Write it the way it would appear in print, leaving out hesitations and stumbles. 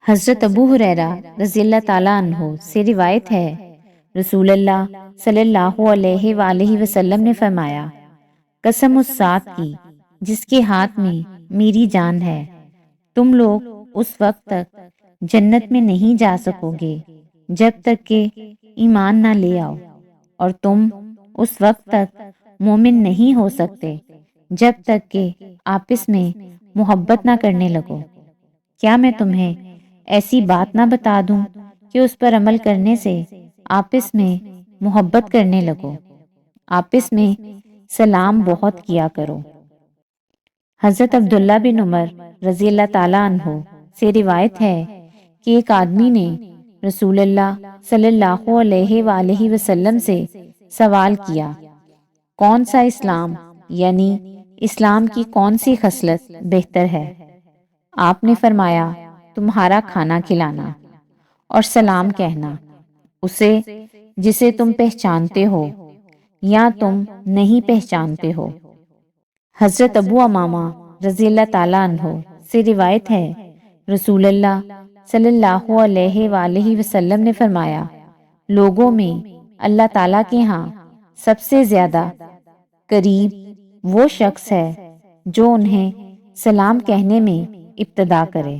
حضرت ابو ہریرہ رضی اللہ تعالیٰ عنہ سے روایت ہے، رسول اللہ صلی اللہ علیہ وآلہ وسلم نے فرمایا، قسم اس ذات کی جس کے ہاتھ میں میری جان ہے، تم لوگ اس وقت تک جنت میں نہیں جا سکو گے جب تک کہ ایمان نہ لے آؤ، اور تم اس وقت تک مومن نہیں ہو سکتے جب تک کہ آپس میں محبت نہ کرنے لگو۔ کیا میں تمہیں ایسی بات نہ بتا دوں کہ اس پر عمل کرنے سے آپس میں محبت کرنے لگو؟ آپس میں سلام بہت کیا کرو۔ حضرت عبداللہ بن عمر رضی اللہ تعالیٰ عنہ سے روایت ہے کہ ایک آدمی نے رسول اللہ صلی اللہ علیہ وآلہ وسلم سے سوال کیا، کون سا اسلام یعنی اسلام کی کون سی خصلت بہتر ہے؟ آپ نے فرمایا، تمہارا کھانا کھلانا اور سلام کہنا اسے جسے تم پہچانتے ہو یا تم نہیں پہچانتے ہو۔ حضرت ابو امامہ رضی اللہ تعالیٰ عنہ سے روایت ہے، رسول اللہ صلی اللہ علیہ وآلہ وسلم نے فرمایا، لوگوں میں اللہ تعالیٰ کے ہاں سب سے زیادہ قریب وہ شخص ہے جو انہیں سلام کہنے میں ابتدا کرے۔